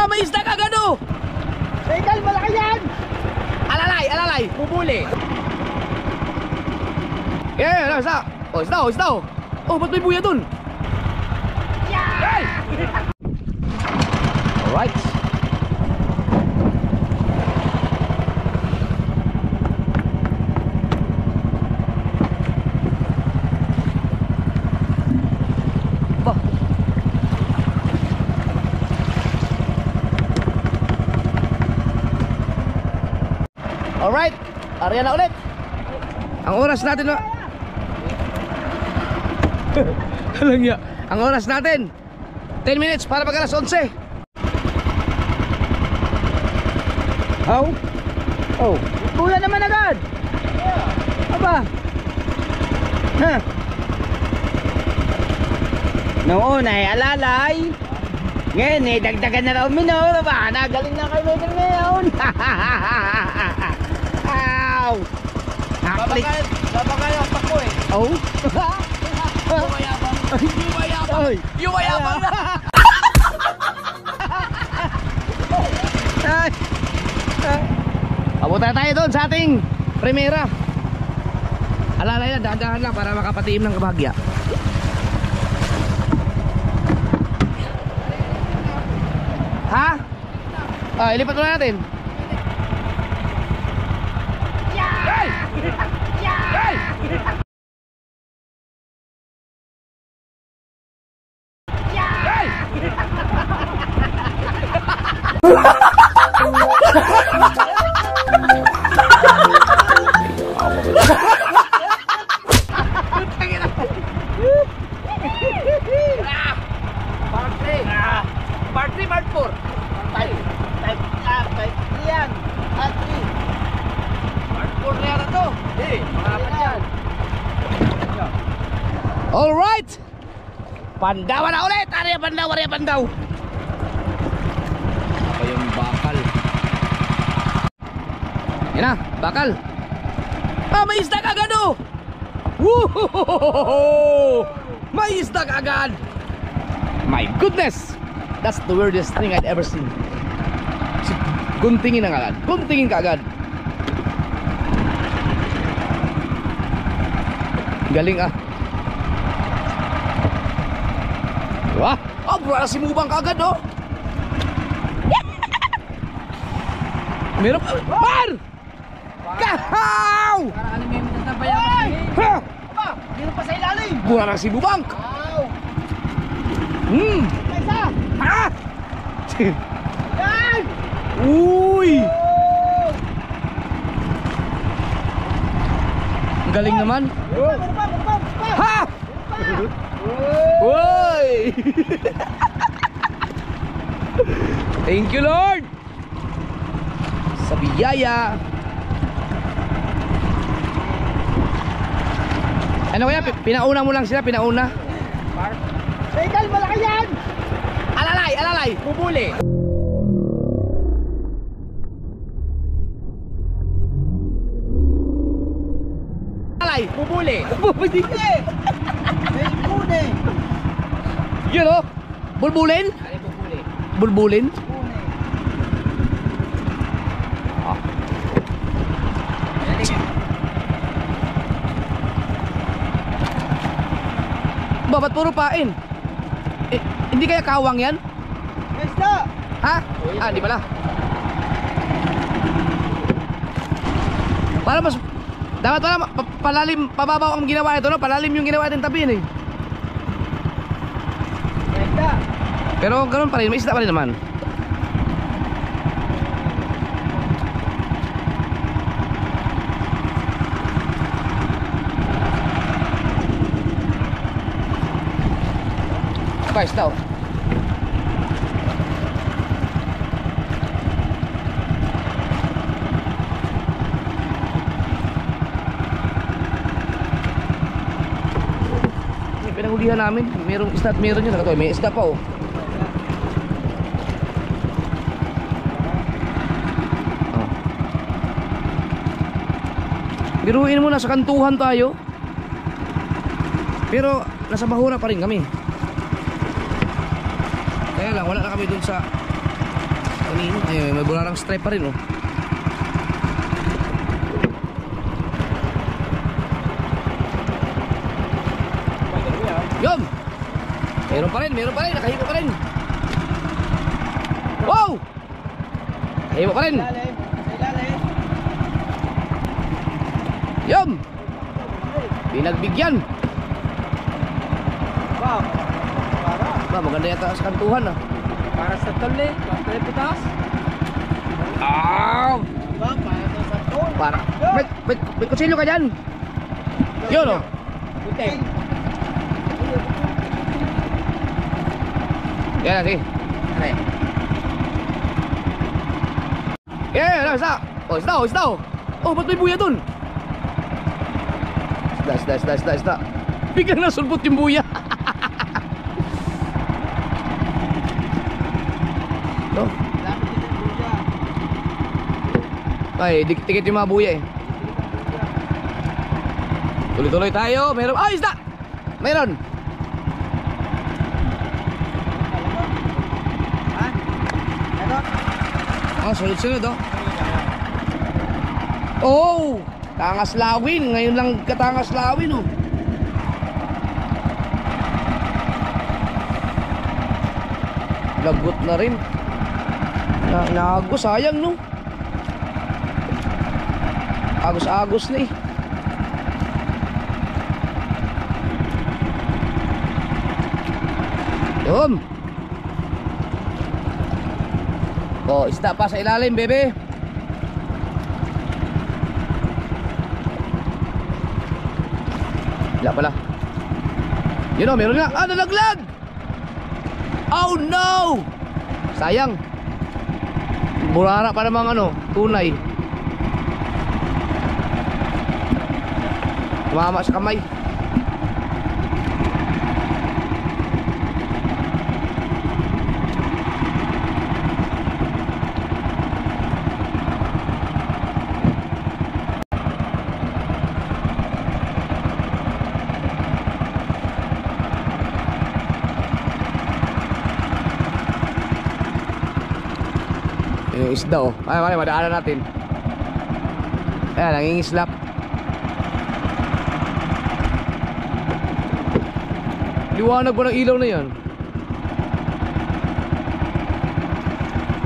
may isda kagad oh! Regal, malaki yan! Alalay, bubuli. Yeah, isda. Oh, isda. Oh, ba't may buya dun? Yeah! Alright. Alright, ariyan na ulit. Ang oras natin na ang oras natin 10 minutes para mag alas 11. How? Oh, kuya naman agad. Aba. Ha. Noon ay alalay. Ngayon eh, dagdagan na raw minor. Ba, nagaling na kayo ngayon. Ow! Babagay ang pako eh. Oh? Yumayabang na. Abutan tayo doon sa ating primera. Alalay na, dahan-dahan lang para makapatiim ng kabahagya. Ha? Ilipat muna natin. Part 3, part 4. Yan. At Part 4 na yata to. Makapat yan. Alright. Pandawan na ulit. Arya pandaw. Apa yung bakal? Yan na, bakal. May isda kagad oh. Woohoo! May isda kagad. My goodness. That's the weirdest thing I'd ever seen. Guntingin ka agad. Galing ah. Wah, bro, simubang ka agad oh. Meron pa. Mar! Kahaw! para alimimit na bayan. Ha! Aba, meron pa sa ilalim. Buwan ang simubang. Wow. Isa. Ha! Yan. Uy! Ang galing naman. Meron pa. Ha! Uy! Thank you Lord sa biyaya. Ano kaya? Pinauna mo lang sila, pinauna. Regal, malaki yan. Alalay, bubuli. Alalay, bubuli. Bubuli. Pune. Yun o. Bulbulin? Bulbulin? Ba't puro pain? Hindi kaya kawang yan? Basta. Ha? Hindi pala. Para mas dapat pala palalim, pababaw ang ginawa ito, no? Palalim yung ginawa natin tabi eh. Basta. Pero ganoon pa rin, may isda pa rin naman. Guys, daw. Pinahulihan namin, merong isda at meron yun. May isda pa oh. Biruin mo, nasa kantuhan tayo. Pero nasa bahura pa rin kami. Kaya lang, wala na kami dun sa kanina. Ay, may bularang stripe pa rin oh. Yun! Meron pa rin, nakahipo pa rin. Wow! Nakahipo pa rin. Yun! Pinagbigyan. Wow. Maganda yata sa kantuhan ah. Para sa tol eh. Para pitas. Para sa tol. Para. May kutsilyo ka dyan. Yun oh. Puting. Yan na, sige. Aray. Yan, isa. Isda. Oh, ba't may buya dun? Isda. Biglang nasulpot yung buya. No? Ay, dikit-dikit yung mga buya eh. Tuloy-tuloy tayo. Meron. Ay, isda! Meron. Oh, sunod-sunod oh. Oh! Tangas lawin. Ngayon lang katangas lawin oh. Lagot na rin. Naagos, sayang no. Agos-agos na eh. Yun. Oh, isda pa sa ilalim, bebe. Wala pala. Yun o, meron nga. Ah, nalaglag! Oh no! Sayang. Burara pa namang ano, tunay. Tumama sa kamay. Yung isda oh. Ay, madaanan natin. Ayan, nangingislap. Liwanag ba ng ilaw na yan?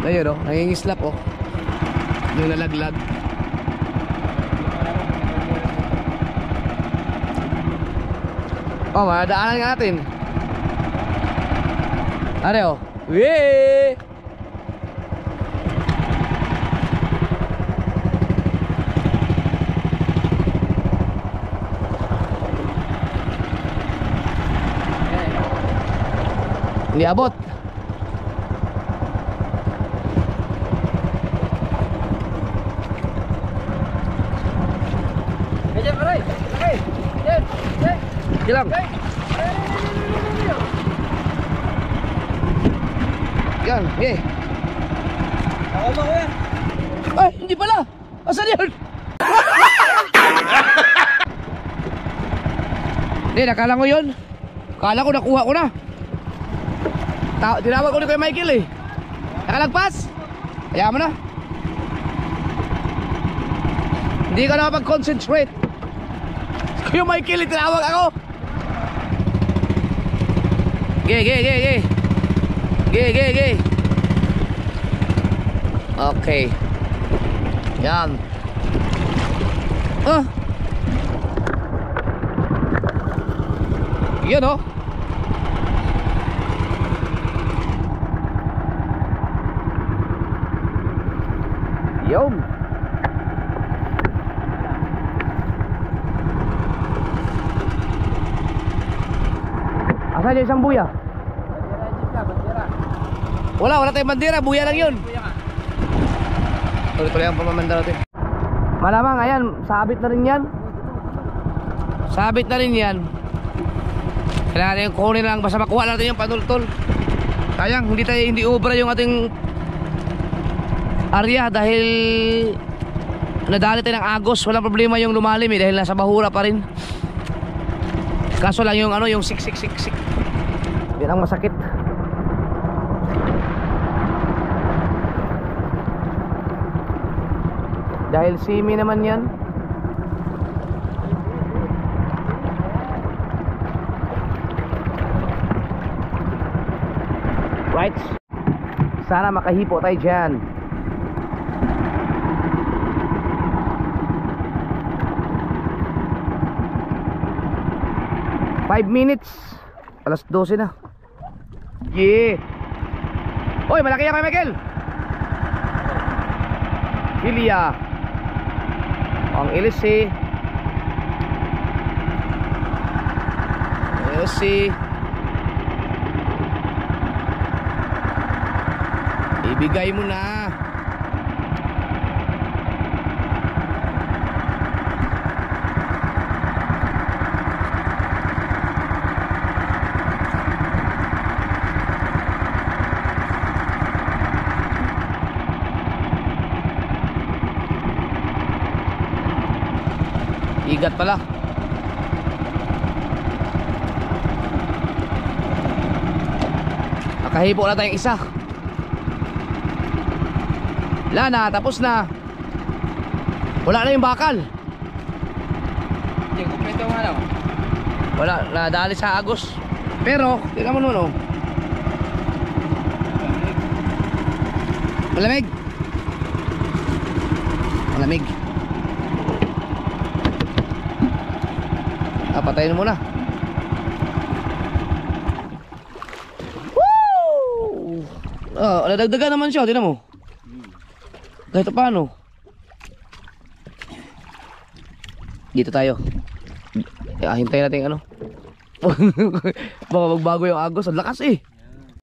Ayun oh, nangingislap oh. Yung nalaglag. Oh, madaanan nga natin. Ano oh? Wee! Hindi abot. Ayan, aray. Okay. Sige lang. Yan, okay. Ako ba kuya? Ay, hindi pala. Asan yun? Hindi, nakala ko yun. Kala ko nakuha ko na. Tinawag ko ni Kuya Michael eh. Nakalagpas. Kaya mo na. Hindi ka nakapag-concentrate. Kuya Michael, tinawag ako. Ge. Okay. Yan. Yan oh. Yun. Asan yung isang buya? Wala tayong bandera, buya lang yun. Tuloy-tuloy ang pamamanda natin. Malamang, ayan, sabit na rin yan. Sabit na rin yan. Kailangan natin yung kunin lang, basta makuha natin yung panultol. Sayang, hindi ubra yung ating area dahil nadali tayo ng agos. Walang problema yung lumalim eh, dahil nasa bahura pa rin. Kaso lang yung ano, yung sik. Yan ang masakit. Dahil simi naman yan. Right. Sana makahipo tayo dyan. Five minutes. Alas 12 na. Yeah. Oy, malaki yan kay Michael. Ilya. Ang ilisi. Ilisi. Ibigay mo na. Igat pala. Nakahipo na tayong isa. Wala na, tapos na. Wala na yung bakal. Hindi, kumpleto nga lang. Wala, nadali sa agos. Pero, tingnan mo nun, oh. Malamig. Malamig. Patayin mo muna. Woo! Nadagdagan naman siya, tingnan mo. Kahit paano. Dito tayo. Hintayin natin ano. Baka magbago yung agos. Ang lakas eh.